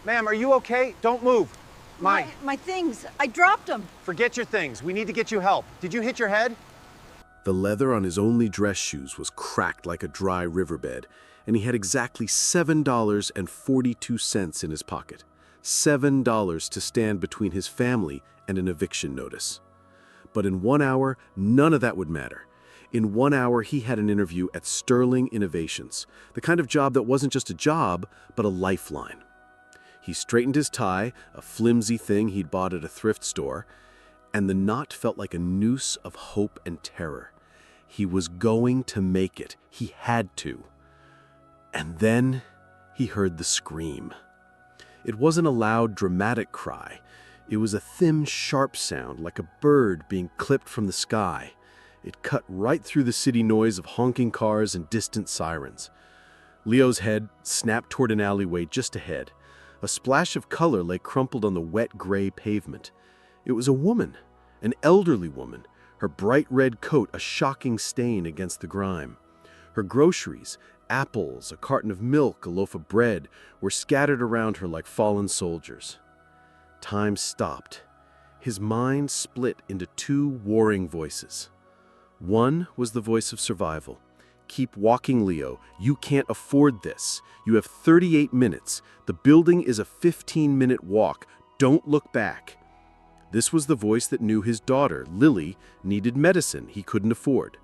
Ma'am, are you okay? Don't move. My things, I dropped them. Forget your things. We need to get you help. Did you hit your head? The leather on his only dress shoes was cracked like a dry riverbed, and he had exactly $7.42 in his pocket. $7 to stand between his family and an eviction notice. But in 1 hour, none of that would matter. In 1 hour, he had an interview at Sterling Innovations, the kind of job that wasn't just a job, but a lifeline. He straightened his tie, a flimsy thing he'd bought at a thrift store, and the knot felt like a noose of hope and terror. He was going to make it. He had to. And then he heard the scream. It wasn't a loud, dramatic cry. It was a thin, sharp sound, like a bird being clipped from the sky. It cut right through the city noise of honking cars and distant sirens. Leo's head snapped toward an alleyway just ahead. A splash of color lay crumpled on the wet gray pavement. It was a woman, an elderly woman, her bright red coat a shocking stain against the grime. Her groceries, apples, a carton of milk, a loaf of bread, were scattered around her like fallen soldiers. Time stopped. His mind split into two warring voices. One was the voice of survival. Keep walking, Leo. You can't afford this. You have 38 minutes. The building is a 15-minute walk. Don't look back. This was the voice that knew his daughter, Lily, needed medicine he couldn't afford.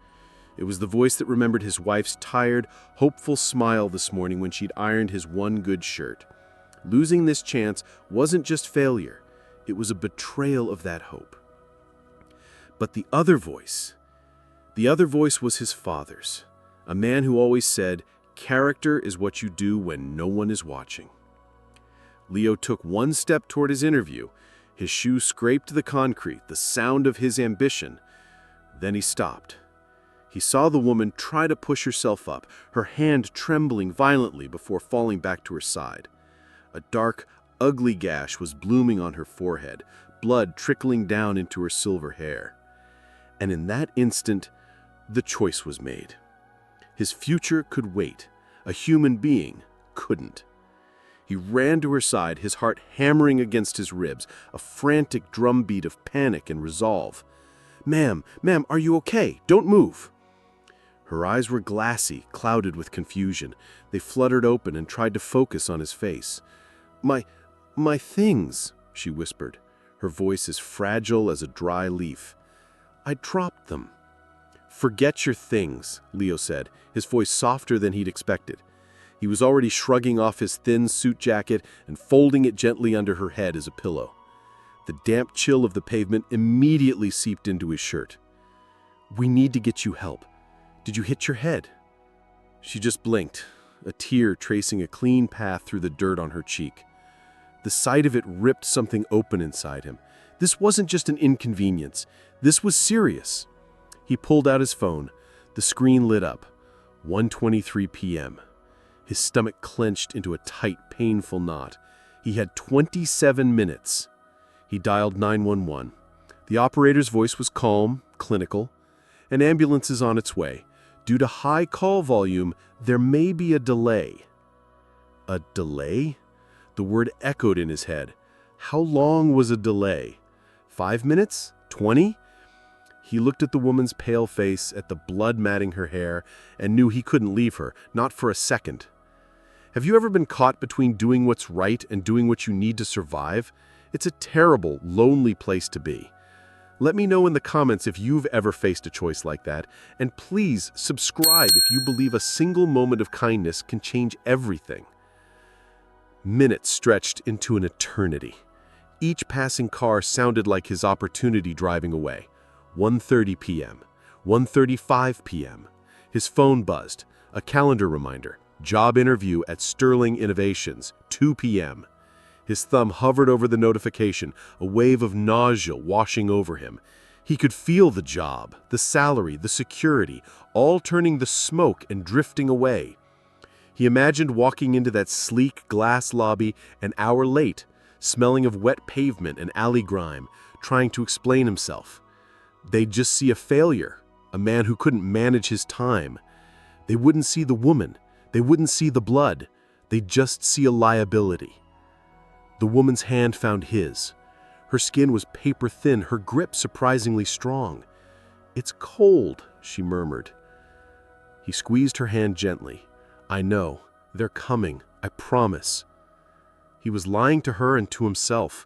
It was the voice that remembered his wife's tired, hopeful smile this morning when she'd ironed his one good shirt. Losing this chance wasn't just failure. It was a betrayal of that hope. But the other voice was his father's. A man who always said, "Character is what you do when no one is watching." Leo took one step toward his interview. His shoe scraped the concrete, the sound of his ambition. Then he stopped. He saw the woman try to push herself up, her hand trembling violently before falling back to her side. A dark, ugly gash was blooming on her forehead, blood trickling down into her silver hair. And in that instant, the choice was made. His future could wait. A human being couldn't. He ran to her side, his heart hammering against his ribs, a frantic drumbeat of panic and resolve. Ma'am, are you okay? Don't move." Her eyes were glassy, clouded with confusion. They fluttered open and tried to focus on his face. My things," she whispered, her voice as fragile as a dry leaf. "I dropped them." "Forget your things," Leo said, his voice softer than he'd expected. He was already shrugging off his thin suit jacket and folding it gently under her head as a pillow. The damp chill of the pavement immediately seeped into his shirt. "We need to get you help. Did you hit your head?" She just blinked, a tear tracing a clean path through the dirt on her cheek. The sight of it ripped something open inside him. This wasn't just an inconvenience. This was serious. He pulled out his phone. The screen lit up. 1:23 p.m. His stomach clenched into a tight, painful knot. He had 27 minutes. He dialed 911. The operator's voice was calm, clinical. "An ambulance is on its way. Due to high call volume, there may be a delay." A delay? The word echoed in his head. How long was a delay? 5 minutes? 20? He looked at the woman's pale face, at the blood matting her hair, and knew he couldn't leave her, not for a second. Have you ever been caught between doing what's right and doing what you need to survive? It's a terrible, lonely place to be. Let me know in the comments if you've ever faced a choice like that, and please subscribe if you believe a single moment of kindness can change everything. Minutes stretched into an eternity. Each passing car sounded like his opportunity driving away. 1:30 p.m., 1:35 p.m. His phone buzzed, a calendar reminder, job interview at Sterling Innovations, 2 p.m. His thumb hovered over the notification, a wave of nausea washing over him. He could feel the job, the salary, the security, all turning the smoke and drifting away. He imagined walking into that sleek glass lobby an hour late, smelling of wet pavement and alley grime, trying to explain himself. They'd just see a failure, a man who couldn't manage his time. They wouldn't see the woman. They wouldn't see the blood. They'd just see a liability. The woman's hand found his. Her skin was paper thin, her grip surprisingly strong. "It's cold," she murmured. He squeezed her hand gently. "I know. They're coming. I promise." He was lying to her and to himself.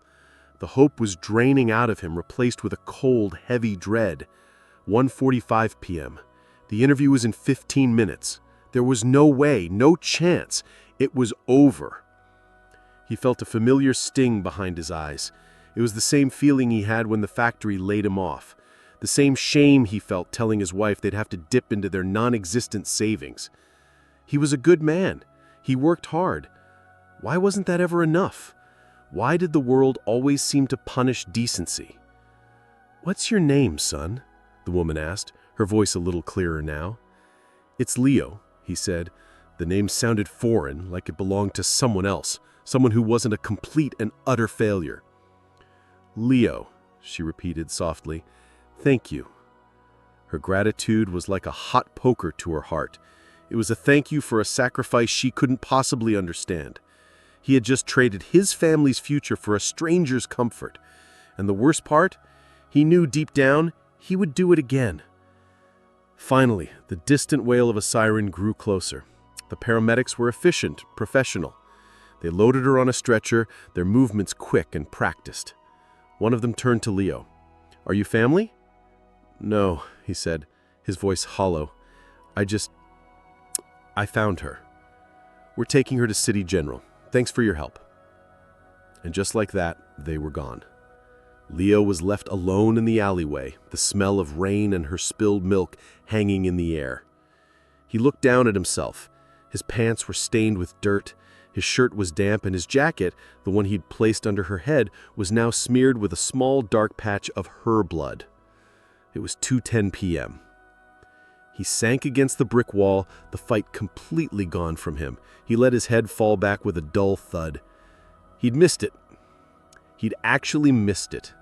The hope was draining out of him, replaced with a cold, heavy dread. 1:45 p.m. The interview was in 15 minutes. There was no way, no chance. It was over. He felt a familiar sting behind his eyes. It was the same feeling he had when the factory laid him off. The same shame he felt telling his wife they'd have to dip into their non-existent savings. He was a good man. He worked hard. Why wasn't that ever enough? Why did the world always seem to punish decency? "What's your name, son?" the woman asked, her voice a little clearer now. "It's Leo," he said. The name sounded foreign, like it belonged to someone else, someone who wasn't a complete and utter failure. "Leo," she repeated softly. "Thank you." Her gratitude was like a hot poker to her heart. It was a thank you for a sacrifice she couldn't possibly understand. He had just traded his family's future for a stranger's comfort. And the worst part, he knew deep down he would do it again. Finally, the distant wail of a siren grew closer. The paramedics were efficient, professional. They loaded her on a stretcher, their movements quick and practiced. One of them turned to Leo. "Are you family?" "No," he said, his voice hollow. I found her. We're taking her to City General. Thanks for your help." And just like that, they were gone. Leo was left alone in the alleyway, the smell of rain and her spilled milk hanging in the air. He looked down at himself. His pants were stained with dirt, his shirt was damp, and his jacket, the one he'd placed under her head, was now smeared with a small dark patch of her blood. It was 2:10 p.m. He sank against the brick wall, the fight completely gone from him. He let his head fall back with a dull thud. He'd missed it. He'd actually missed it.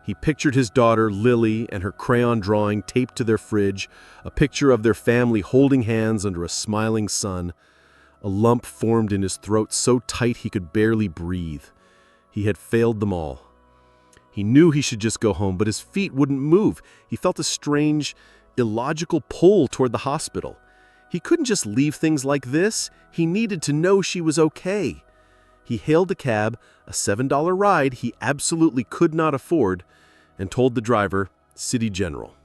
He pictured his daughter, Lily, and her crayon drawing taped to their fridge, a picture of their family holding hands under a smiling sun. A lump formed in his throat so tight he could barely breathe. He had failed them all. He knew he should just go home, but his feet wouldn't move. He felt a strange, illogical pull toward the hospital. He couldn't just leave things like this. He needed to know she was okay. He hailed a cab, a $7 ride he absolutely could not afford, and told the driver, City General.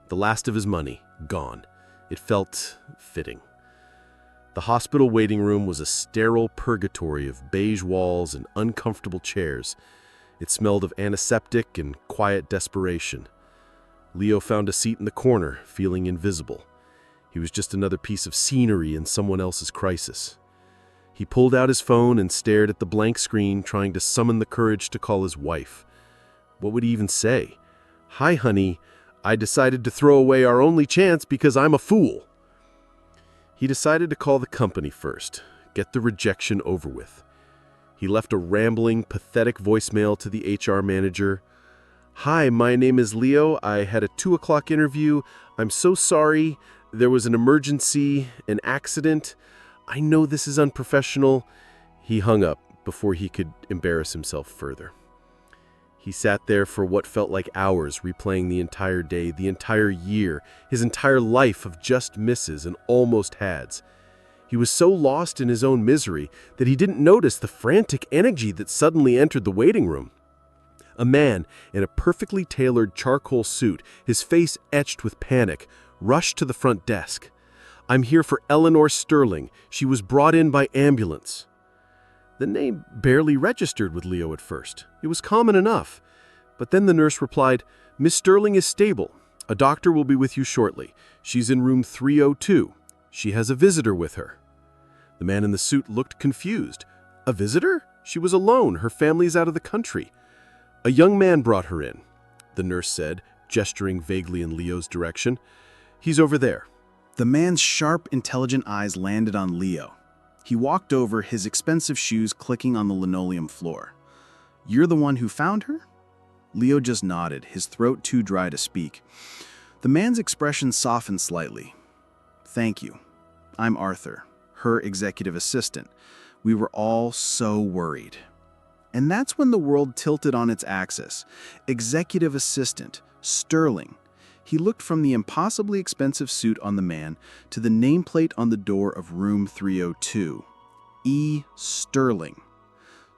The last of his money, gone. It felt fitting. The hospital waiting room was a sterile purgatory of beige walls and uncomfortable chairs. It smelled of antiseptic and quiet desperation. Leo found a seat in the corner, feeling invisible. He was just another piece of scenery in someone else's crisis. He pulled out his phone and stared at the blank screen, trying to summon the courage to call his wife. What would he even say? "Hi, honey. I decided to throw away our only chance because I'm a fool." He decided to call the company first, get the rejection over with. He left a rambling, pathetic voicemail to the HR manager. "Hi, my name is Leo. I had a 2 o'clock interview. I'm so sorry. There was an emergency, an accident. I know this is unprofessional." He hung up before he could embarrass himself further. He sat there for what felt like hours, replaying the entire day, the entire year, his entire life of just misses and almost hads. He was so lost in his own misery that he didn't notice the frantic energy that suddenly entered the waiting room. A man in a perfectly tailored charcoal suit, his face etched with panic, rushed to the front desk. "I'm here for Eleanor Sterling. She was brought in by ambulance." The name barely registered with Leo at first. It was common enough. But then the nurse replied, "Miss Sterling is stable. A doctor will be with you shortly. She's in room 302. She has a visitor with her." The man in the suit looked confused. "A visitor? She was alone. Her family's out of the country." "A young man brought her in," the nurse said, gesturing vaguely in Leo's direction. "He's over there." The man's sharp, intelligent eyes landed on Leo. He walked over, his expensive shoes clicking on the linoleum floor. "You're the one who found her?" Leo just nodded, his throat too dry to speak. The man's expression softened slightly. "Thank you. I'm Arthur, her executive assistant. We were all so worried." And that's when the world tilted on its axis. Executive assistant, Sterling. He looked from the impossibly expensive suit on the man to the nameplate on the door of room 302. E. Sterling.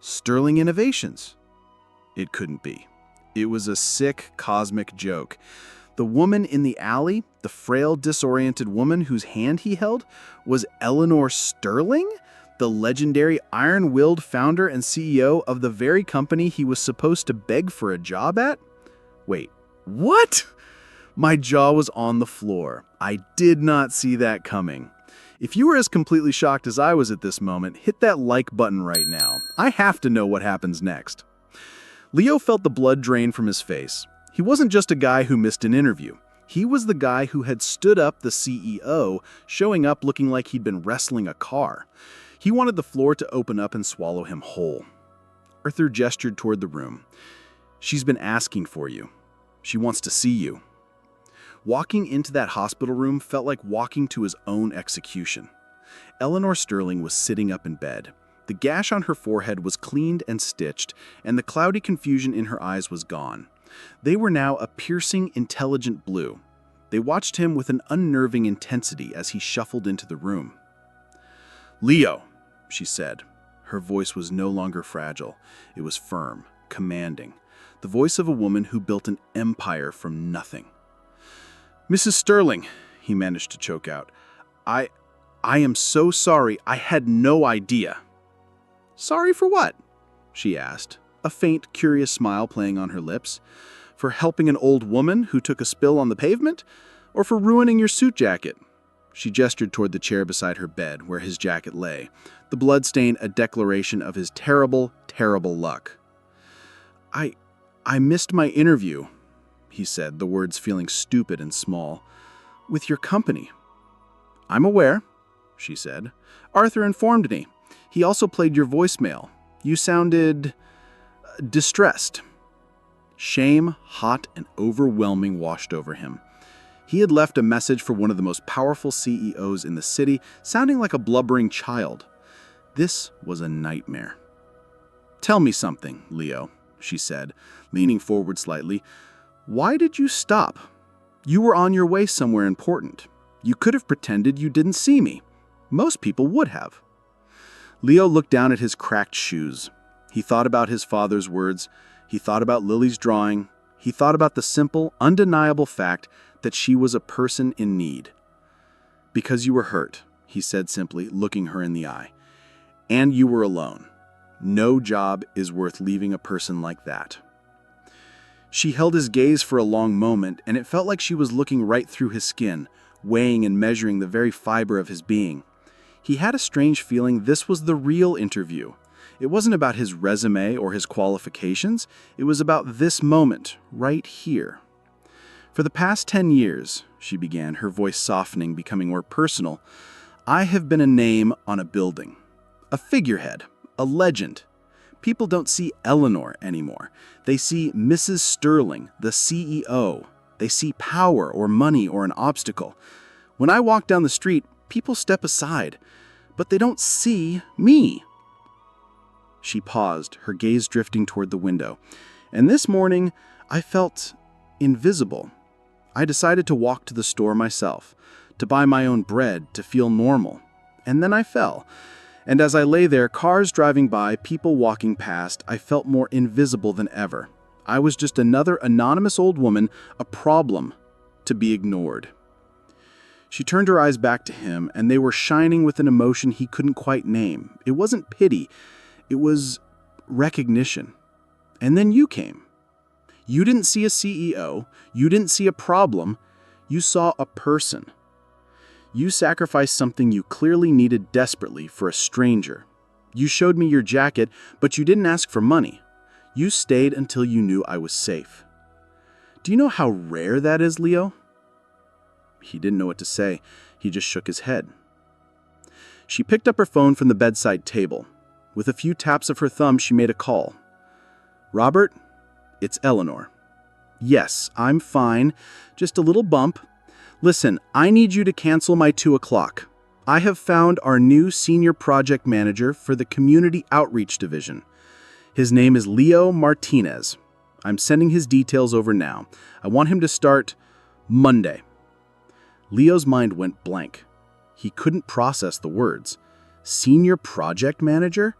Sterling Innovations. It couldn't be. It was a sick, cosmic joke. The woman in the alley, the frail, disoriented woman whose hand he held, was Eleanor Sterling, the legendary iron-willed founder and CEO of the very company he was supposed to beg for a job at? Wait, what? My jaw was on the floor. I did not see that coming. If you were as completely shocked as I was at this moment, hit that like button right now. I have to know what happens next. Leo felt the blood drain from his face. He wasn't just a guy who missed an interview. He was the guy who had stood up the CEO, showing up looking like he'd been wrestling a car. He wanted the floor to open up and swallow him whole. Arthur gestured toward the room. "She's been asking for you. She wants to see you." Walking into that hospital room felt like walking to his own execution. Eleanor Sterling was sitting up in bed. The gash on her forehead was cleaned and stitched, and the cloudy confusion in her eyes was gone. They were now a piercing, intelligent blue. They watched him with an unnerving intensity as he shuffled into the room. "Leo," she said. Her voice was no longer fragile. It was firm, commanding. The voice of a woman who built an empire from nothing. "Mrs. Sterling," he managed to choke out, I am so sorry. I had no idea." "Sorry for what?" she asked, a faint, curious smile playing on her lips. "For helping an old woman who took a spill on the pavement? Or for ruining your suit jacket?" She gestured toward the chair beside her bed, where his jacket lay, the bloodstain a declaration of his terrible, terrible luck. I missed my interview," he said, the words feeling stupid and small, "with your company." "I'm aware," she said. "Arthur informed me. He also played your voicemail. You sounded distressed." Shame, hot and overwhelming, washed over him. He had left a message for one of the most powerful CEOs in the city, sounding like a blubbering child. This was a nightmare. "Tell me something, Leo," she said, leaning forward slightly. "Why did you stop? You were on your way somewhere important. You could have pretended you didn't see me. Most people would have." Leo looked down at his cracked shoes. He thought about his father's words. He thought about Lily's drawing. He thought about the simple, undeniable fact that she was a person in need. "Because you were hurt," he said simply, looking her in the eye. "And you were alone. No job is worth leaving a person like that." She held his gaze for a long moment, and it felt like she was looking right through his skin, weighing and measuring the very fiber of his being. He had a strange feeling this was the real interview. It wasn't about his resume or his qualifications. It was about this moment, right here. "For the past 10 years, she began, her voice softening, becoming more personal, I have been a name on a building. A figurehead, a legend. People don't see Eleanor anymore. They see Mrs. Sterling, the CEO. They see power or money or an obstacle. When I walk down the street, people step aside, but they don't see me." She paused, her gaze drifting toward the window. "And this morning, I felt invisible. I decided to walk to the store myself, to buy my own bread, to feel normal. And then I fell. And as I lay there, cars driving by, people walking past, I felt more invisible than ever. I was just another anonymous old woman, a problem to be ignored." She turned her eyes back to him, and they were shining with an emotion he couldn't quite name. It wasn't pity. It was recognition. And then you came. You didn't see a CEO. You didn't see a problem. You saw a person. You sacrificed something you clearly needed desperately for a stranger. You showed me your jacket, but you didn't ask for money. You stayed until you knew I was safe. Do you know how rare that is, Leo? He didn't know what to say. He just shook his head. She picked up her phone from the bedside table. With a few taps of her thumb, she made a call. "Robert, it's Eleanor." "Yes, I'm fine. Just a little bump. Listen, I need you to cancel my 2 o'clock. I have found our new senior project manager for the Community Outreach Division. His name is Leo Martinez. I'm sending his details over now. I want him to start Monday. Leo's mind went blank. He couldn't process the words. Senior project manager?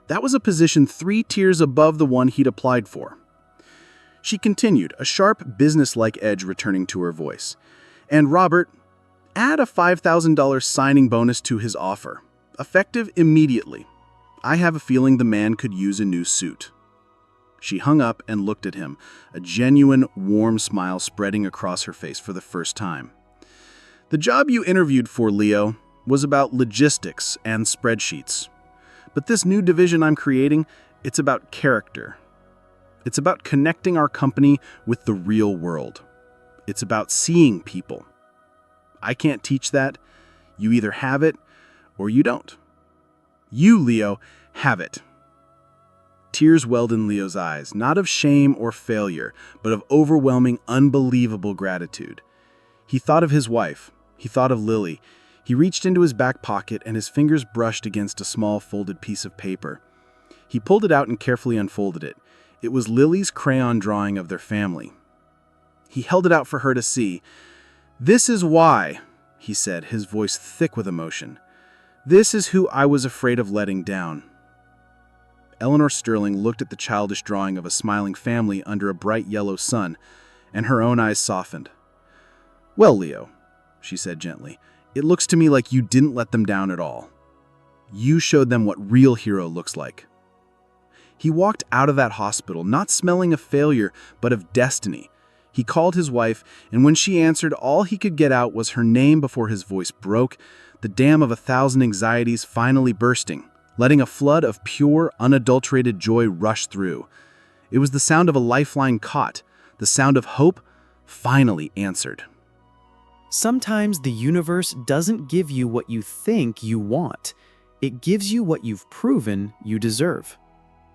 That was a position 3 tiers above the one he'd applied for. She continued, a sharp, business-like edge returning to her voice. And Robert, add a $5,000 signing bonus to his offer, effective immediately. I have a feeling the man could use a new suit. She hung up and looked at him, a genuine, warm smile spreading across her face for the first time. The job you interviewed for, Leo, was about logistics and spreadsheets. But this new division I'm creating, it's about character. It's about connecting our company with the real world. It's about seeing people. I can't teach that. You either have it or you don't. You, Leo, have it. Tears welled in Leo's eyes, not of shame or failure, but of overwhelming, unbelievable gratitude. He thought of his wife. He thought of Lily. He reached into his back pocket and his fingers brushed against a small folded piece of paper. He pulled it out and carefully unfolded it. It was Lily's crayon drawing of their family. He held it out for her to see. "This is why," he said, his voice thick with emotion. "This is who I was afraid of letting down." Eleanor Sterling looked at the childish drawing of a smiling family under a bright yellow sun, and her own eyes softened. "Well, Leo," she said gently, "it looks to me like you didn't let them down at all. You showed them what real hero looks like." He walked out of that hospital, not smelling of failure, but of destiny. He called his wife, and when she answered, all he could get out was her name before his voice broke, the dam of 1,000 anxieties finally bursting, letting a flood of pure, unadulterated joy rush through. It was the sound of a lifeline caught, the sound of hope finally answered. Sometimes the universe doesn't give you what you think you want. It gives you what you've proven you deserve.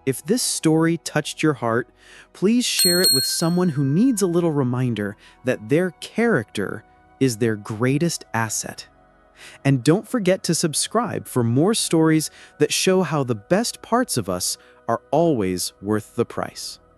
If this story touched your heart, please share it with someone who needs a little reminder that their character is their greatest asset. And don't forget to subscribe for more stories that show how the best parts of us are always worth the price.